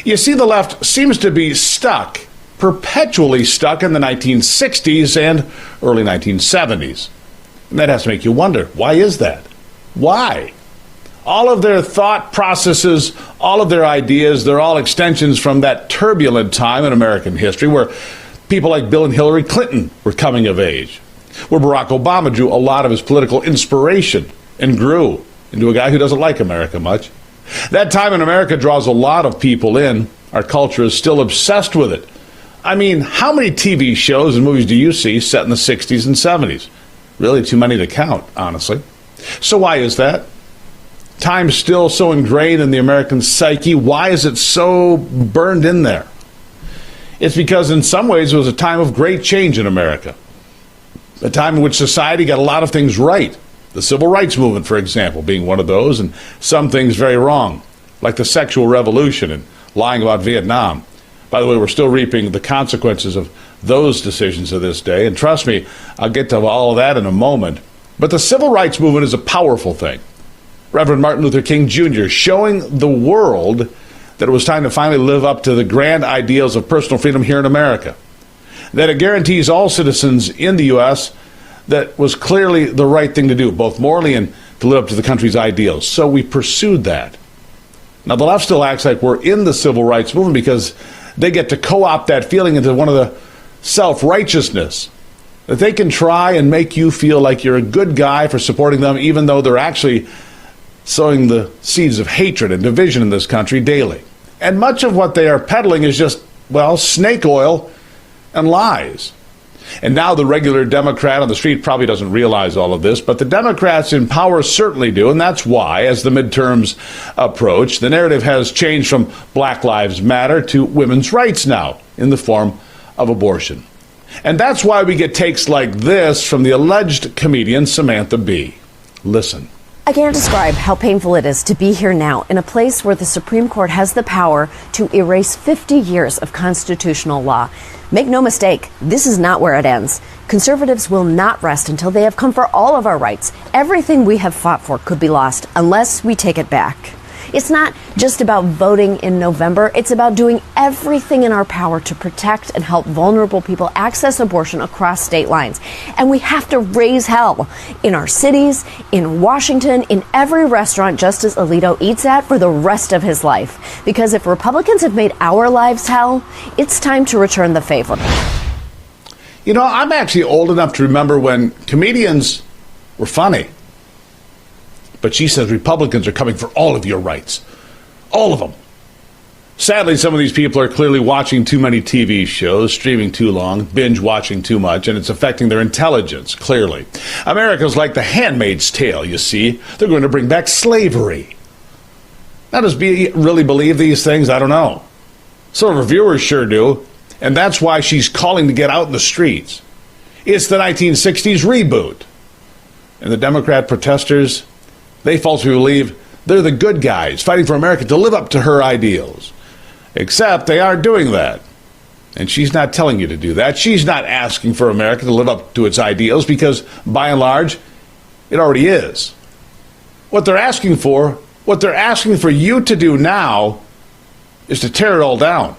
You see, the left seems to be stuck, perpetually stuck in the 1960s and early 1970s. And that has to make you wonder, why is that? Why? All of their thought processes, all of their ideas, they're all extensions from that turbulent time in American history where people like Bill and Hillary Clinton were coming of age, where Barack Obama drew a lot of his political inspiration and grew into a guy who doesn't like America much. That time in America draws a lot of people in. Our culture is still obsessed with it. I mean, how many TV shows and movies do you see set in the 60s and 70s? Really too many to count, honestly. So why is that? Time's still so ingrained in the American psyche. Why is it so burned in there? It's because in some ways it was a time of great change in America. A time in which society got a lot of things right. The civil rights movement, for example, being one of those, and some things very wrong, like the sexual revolution and lying about Vietnam. By the way, we're still reaping the consequences of those decisions to this day. And trust me, I'll get to all of that in a moment. But the civil rights movement is a powerful thing. Reverend Martin Luther King Jr. showing the world that it was time to finally live up to the grand ideals of personal freedom here in America. That it guarantees all citizens in the U.S. that was clearly the right thing to do, both morally and to live up to the country's ideals. So we pursued that. Now, the left still acts like we're in the civil rights movement because they get to co-opt that feeling into one of the self-righteousness, that they can try and make you feel like you're a good guy for supporting them, even though they're actually sowing the seeds of hatred and division in this country daily. And much of what they are peddling is just, well, snake oil and lies. And now the regular Democrat on the street probably doesn't realize all of this, but the Democrats in power certainly do, and that's why, as the midterms approach, the narrative has changed from Black Lives Matter to women's rights now in the form of abortion. And that's why we get takes like this from the alleged comedian Samantha Bee. Listen. I can't describe how painful it is to be here now in a place where the Supreme Court has the power to erase 50 years of constitutional law. Make no mistake, this is not where it ends. Conservatives will not rest until they have come for all of our rights. Everything we have fought for could be lost unless we take it back. It's not just about voting in November. It's about doing everything in our power to protect and help vulnerable people access abortion across state lines. And we have to raise hell in our cities, in Washington, in every restaurant Justice Alito eats at for the rest of his life. Because if Republicans have made our lives hell, it's time to return the favor. You know, I'm actually old enough to remember when comedians were funny. But she says Republicans are coming for all of your rights. All of them. Sadly, some of these people are clearly watching too many TV shows, streaming too long, binge watching too much, and it's affecting their intelligence, clearly. America's like the Handmaid's Tale, you see. They're going to bring back slavery. Now, does Bee really believe these things? I don't know. Some of her viewers sure do, and that's why she's calling to get out in the streets. It's the 1960s reboot. And the Democrat protesters, they falsely believe they're the good guys fighting for America to live up to her ideals. Except they aren't doing that. And she's not telling you to do that. She's not asking for America to live up to its ideals because, by and large, it already is. What they're asking for you to do now, is to tear it all down.